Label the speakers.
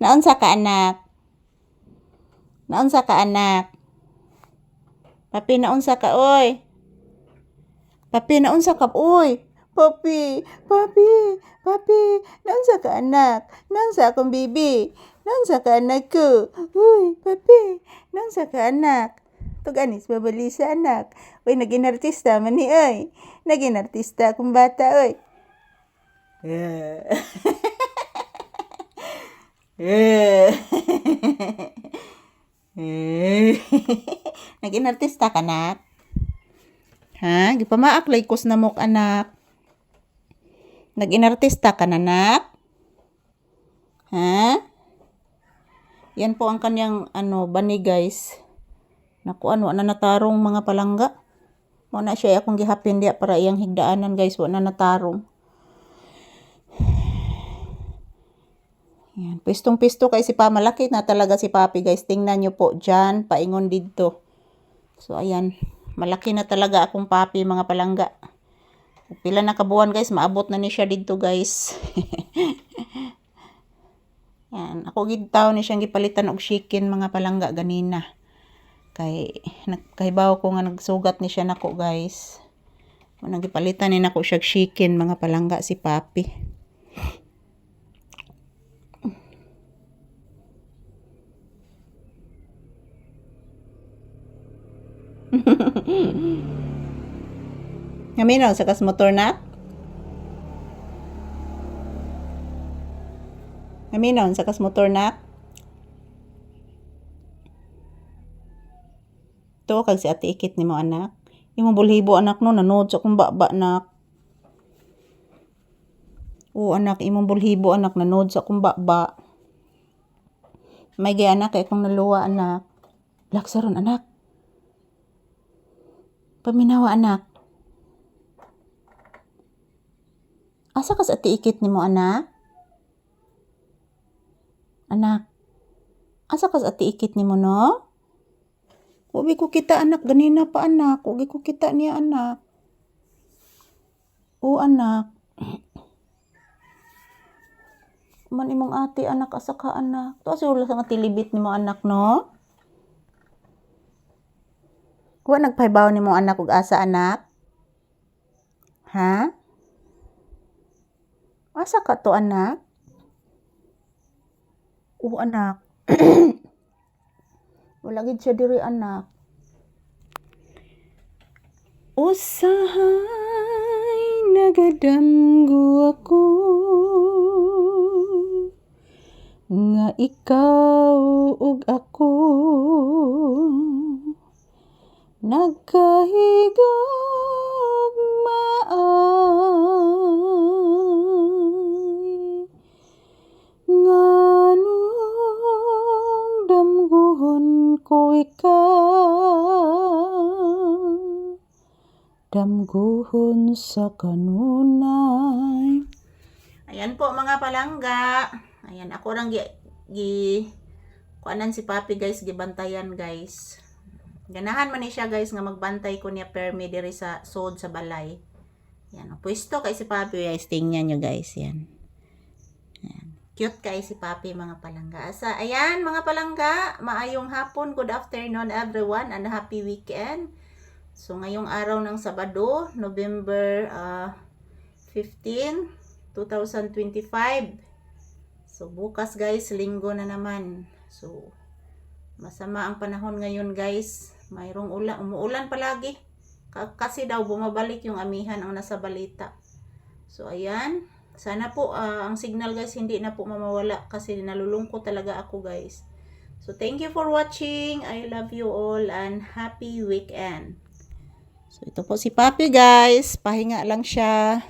Speaker 1: Naunsa ka anak? Naunsa ka anak? Papi naunsa ka oy? Papi naunsa ka oy? Papi, naunsa ka anak? Naunsa akong bibi? Naunsa ka anak ko? Uy, papi, naunsa ka anak? Tuganis babalisa anak. Uy, naging artista man ni oy. Naging artista akong bata oy. Naging artista ka anak? Ha? Gipamaak laykos na mok anak. Naging artista ka na anak? Ha? Yan po ang kanyang bani guys. Naku na natarong mga palangga. Mo na siya akong gihapin diya para iyang higdaanan guys, wa na natarong. Yan, pistong-pisto kay si malaki na talaga si Papi guys. Tingnan nyo po dyan, paingon dito. So ayan, malaki na talaga akong Papi mga palangga. Pila na kabuan guys, maabot na ni siya dito guys. Yan, ako gitaw ni siyang gipalitan og chicken mga palangga ganina. Kahibaw ko nga nagsugat ni siya nako guys. Nang gipalitan ni nako siya chicken mga palangga si Papi. Ngaminaw sa kas motor na? Ngaminaw sa kas motor na? To kag si ate ikit nimo anak. Imong bulhibo anak no nanood sa kung baba nak. Oo anak, imong bulhibo anak nanood sa kung baba. May gay anak kay kung naluwa anak. Laksaron anak. Paminawa anak. Asa kas ate ikit nimo anak? Anak. Asa kas ate ikit nimo no? Ubi ko kita anak ganina pa anak. Ubi ko kita niya anak. O anak. Man imong ate anak asa ka anak. To asa ulo sa nga tilibit nimo anak no? Wa nagpaybaw nimo anak ug asa anak? Ha? Asa ka to anak? O anak. Wala gid siya diri anak. Usahay nagadamgo ako nga ikaw ug ako nagkahigugmaay nganong damguhon ko ikaw damguhon sa kanunay. Ayan po mga palangga. Ayan ako rang kuanan si Papi guys, gibantayan guys. Ganahan man ni siya guys nga magbantay ko niya permi diri sa sod sa balay. Yan, pwesto kay si Papi guys, tingnan nyo guys yan. Yan. Cute kay si Papi mga palangga. Ayan mga palangga, maayong hapon, good afternoon everyone and happy weekend. So ngayong araw ng Sabado, November 15, 2025. So bukas guys, linggo na naman. So masama ang panahon ngayon guys. Mayroong umuulan palagi. Kasi daw bumabalik yung amihan ang nasa balita. So ayan, sana po ang signal guys hindi na po mamawala kasi nalulungkot talaga ako guys. So thank you for watching. I love you all and happy weekend. So ito po si Papi guys, pahinga lang siya.